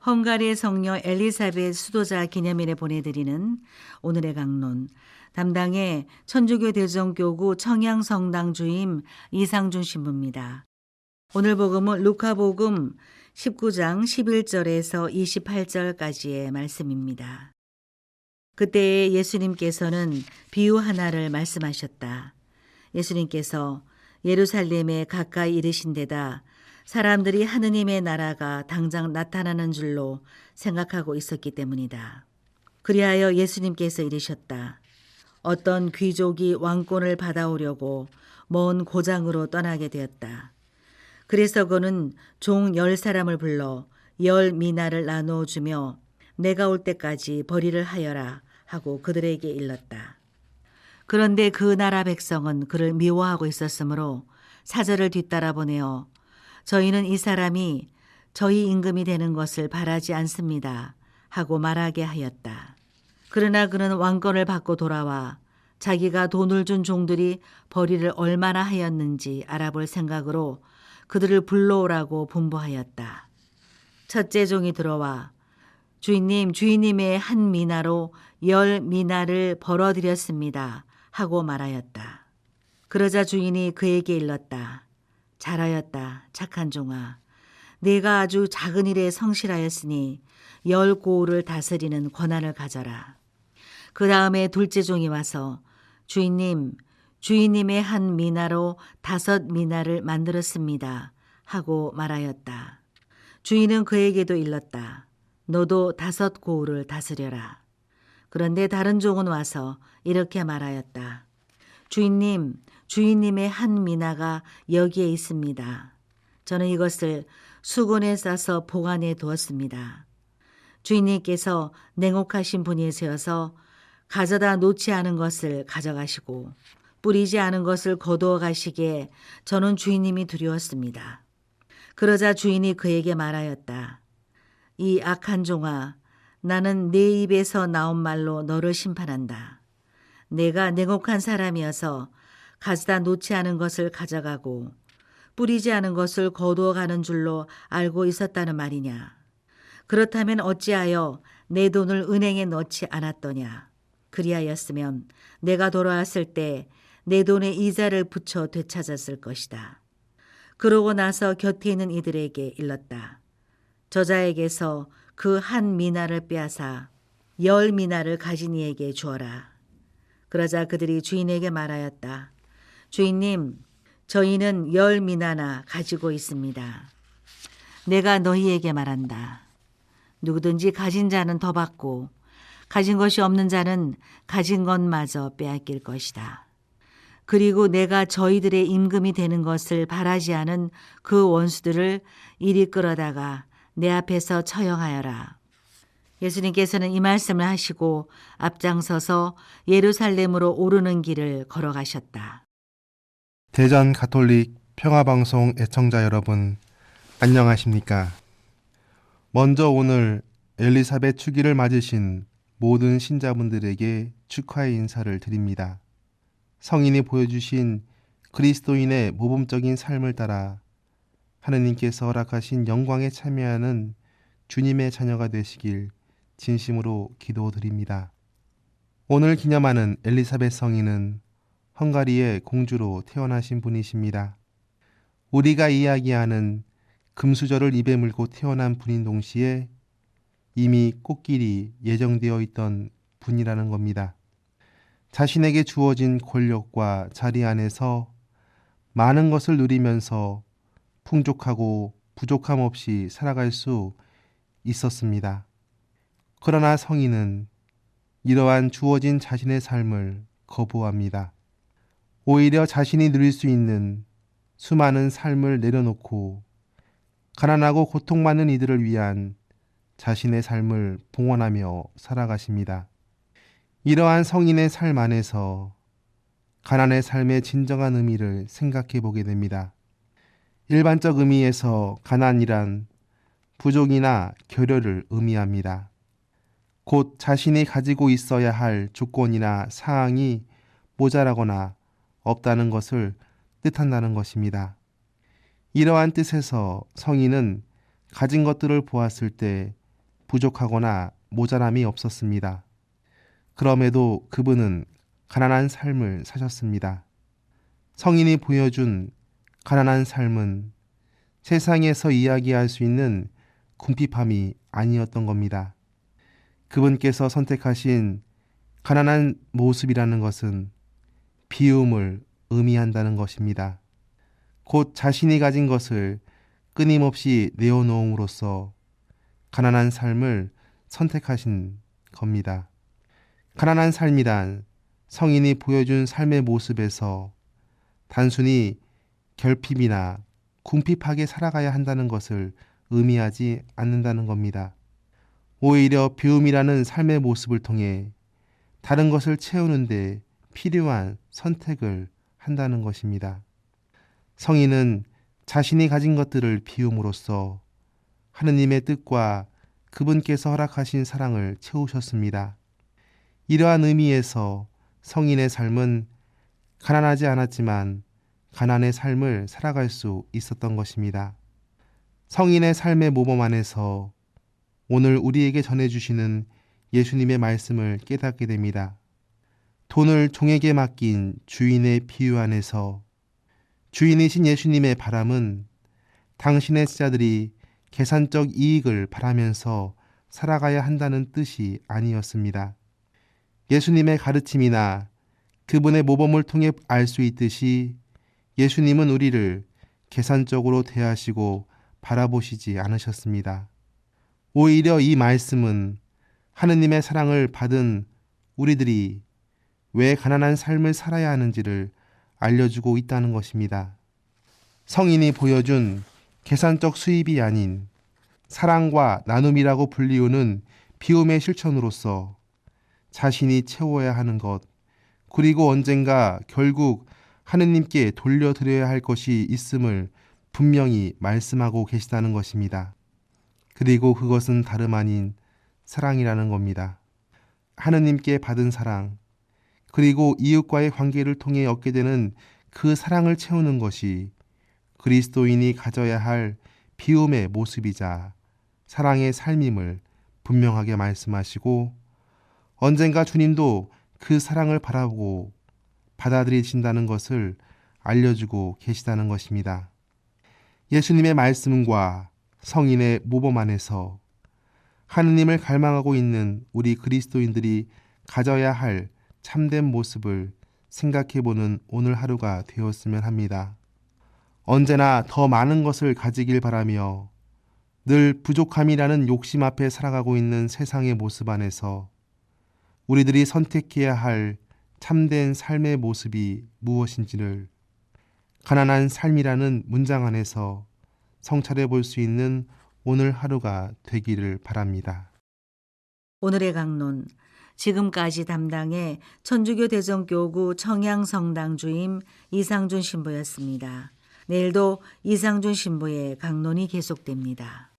헝가리의 성녀 엘리사벳 수도자 기념일에 보내드리는 오늘의 강론, 담당의 천주교 대전교구 청양성당 주임 이상준 신부입니다. 오늘 복음은 루카복음 19장 11절에서 28절까지의 말씀입니다. 그때 예수님께서는 비유 하나를 말씀하셨다. 예수님께서 예루살렘에 가까이 이르신 데다 사람들이 하느님의 나라가 당장 나타나는 줄로 생각하고 있었기 때문이다. 그리하여 예수님께서 이르셨다. 어떤 귀족이 왕권을 받아오려고 먼 고장으로 떠나게 되었다. 그래서 그는 종 10사람을 불러 10미나를 나누어 주며 내가 올 때까지 벌이를 하여라 하고 그들에게 일렀다. 그런데 그 나라 백성은 그를 미워하고 있었으므로 사절을 뒤따라 보내어 저희는 이 사람이 저희 임금이 되는 것을 바라지 않습니다 하고 말하게 하였다. 그러나 그는 왕권을 받고 돌아와 자기가 돈을 준 종들이 벌이를 얼마나 하였는지 알아볼 생각으로 그들을 불러오라고 분부하였다. 첫째 종이 들어와 주인님, 주인님의 한 미나로 10미나를 벌어드렸습니다 하고 말하였다. 그러자 주인이 그에게 일렀다. 잘하였다, 착한 종아. 네가 아주 작은 일에 성실하였으니 10고을을 다스리는 권한을 가져라. 그 다음에 둘째 종이 와서 주인님, 주인님의 한 미나로 5미나를 만들었습니다 하고 말하였다. 주인은 그에게도 일렀다. 너도 5고을을 다스려라. 그런데 다른 종은 와서 이렇게 말하였다. 주인님, 주인님의 한 미나가 여기에 있습니다. 저는 이것을 수건에 싸서 보관해 두었습니다. 주인님께서 냉혹하신 분이셔서 가져다 놓지 않은 것을 가져가시고 뿌리지 않은 것을 거두어 가시기에 저는 주인님이 두려웠습니다. 그러자 주인이 그에게 말하였다. 이 악한 종아, 나는 내 입에서 나온 말로 너를 심판한다. 내가 냉혹한 사람이어서 가져다 놓지 않은 것을 가져가고 뿌리지 않은 것을 거두어 가는 줄로 알고 있었다는 말이냐. 그렇다면 어찌하여 내 돈을 은행에 넣지 않았더냐. 그리하였으면 내가 돌아왔을 때 내 돈에 이자를 붙여 되찾았을 것이다. 그러고 나서 곁에 있는 이들에게 일렀다. 저자에게서 그 한 미나를 빼앗아 10미나를 가진 이에게 주어라. 그러자 그들이 주인에게 말하였다. 주인님, 저희는 10미나나 가지고 있습니다. 내가 너희에게 말한다. 누구든지 가진 자는 더 받고 가진 것이 없는 자는 가진 것마저 빼앗길 것이다. 그리고 내가 저희들의 임금이 되는 것을 바라지 않은 그 원수들을 이리 끌어다가 내 앞에서 처형하여라. 예수님께서는 이 말씀을 하시고 앞장서서 예루살렘으로 오르는 길을 걸어가셨다. 대전 가톨릭 평화방송 애청자 여러분, 안녕하십니까? 먼저 오늘 엘리사벳 축일을 맞으신 모든 신자분들에게 축하의 인사를 드립니다. 성인이 보여주신 그리스도인의 모범적인 삶을 따라 하느님께서 허락하신 영광에 참여하는 주님의 자녀가 되시길 진심으로 기도드립니다. 오늘 기념하는 엘리사벳 성인은 헝가리의 공주로 태어나신 분이십니다. 우리가 이야기하는 금수저를 입에 물고 태어난 분인 동시에 이미 꽃길이 예정되어 있던 분이라는 겁니다. 자신에게 주어진 권력과 자리 안에서 많은 것을 누리면서 풍족하고 부족함 없이 살아갈 수 있었습니다. 그러나 성인은 이러한 주어진 자신의 삶을 거부합니다. 오히려 자신이 누릴 수 있는 수많은 삶을 내려놓고 가난하고 고통받는 이들을 위한 자신의 삶을 봉헌하며 살아가십니다. 이러한 성인의 삶 안에서 가난의 삶의 진정한 의미를 생각해 보게 됩니다. 일반적 의미에서 가난이란 부족이나 결여를 의미합니다. 곧 자신이 가지고 있어야 할 조건이나 사항이 모자라거나 없다는 것을 뜻한다는 것입니다. 이러한 뜻에서 성인은 가진 것들을 보았을 때 부족하거나 모자람이 없었습니다. 그럼에도 그분은 가난한 삶을 사셨습니다. 성인이 보여준 가난한 삶은 세상에서 이야기할 수 있는 궁핍함이 아니었던 겁니다. 그분께서 선택하신 가난한 모습이라는 것은 비움을 의미한다는 것입니다. 곧 자신이 가진 것을 끊임없이 내어놓음으로써 가난한 삶을 선택하신 겁니다. 가난한 삶이란 성인이 보여준 삶의 모습에서 단순히 결핍이나 궁핍하게 살아가야 한다는 것을 의미하지 않는다는 겁니다. 오히려 비움이라는 삶의 모습을 통해 다른 것을 채우는데 필요한 선택을 한다는 것입니다. 성인은 자신이 가진 것들을 비움으로써 하느님의 뜻과 그분께서 허락하신 사랑을 채우셨습니다. 이러한 의미에서 성인의 삶은 가난하지 않았지만 가난의 삶을 살아갈 수 있었던 것입니다. 성인의 삶의 모범 안에서 오늘 우리에게 전해주시는 예수님의 말씀을 깨닫게 됩니다. 돈을 종에게 맡긴 주인의 비유 안에서 주인이신 예수님의 바람은 당신의 제자들이 계산적 이익을 바라면서 살아가야 한다는 뜻이 아니었습니다. 예수님의 가르침이나 그분의 모범을 통해 알 수 있듯이 예수님은 우리를 계산적으로 대하시고 바라보시지 않으셨습니다. 오히려 이 말씀은 하느님의 사랑을 받은 우리들이 왜 가난한 삶을 살아야 하는지를 알려주고 있다는 것입니다. 성인이 보여준 계산적 수입이 아닌 사랑과 나눔이라고 불리우는 비움의 실천으로서 자신이 채워야 하는 것, 그리고 언젠가 결국 하느님께 돌려드려야 할 것이 있음을 분명히 말씀하고 계시다는 것입니다. 그리고 그것은 다름 아닌 사랑이라는 겁니다. 하느님께 받은 사랑, 그리고 이웃과의 관계를 통해 얻게 되는 그 사랑을 채우는 것이 그리스도인이 가져야 할 비움의 모습이자 사랑의 삶임을 분명하게 말씀하시고 언젠가 주님도 그 사랑을 바라보고 받아들이신다는 것을 알려주고 계시다는 것입니다. 예수님의 말씀과 성인의 모범 안에서 하느님을 갈망하고 있는 우리 그리스도인들이 가져야 할 참된 모습을 생각해보는 오늘 하루가 되었으면 합니다. 언제나 더 많은 것을 가지길 바라며 늘 부족함이라는 욕심 앞에 살아가고 있는 세상의 모습 안에서 우리들이 선택해야 할 참된 삶의 모습이 무엇인지를 가난한 삶이라는 문장 안에서 성찰해 볼 수 있는 오늘 하루가 되기를 바랍니다. 오늘의 강론, 지금까지 담당의 천주교 대전교구 청양성당 주임 이상준 신부였습니다. 내일도 이상준 신부의 강론이 계속됩니다.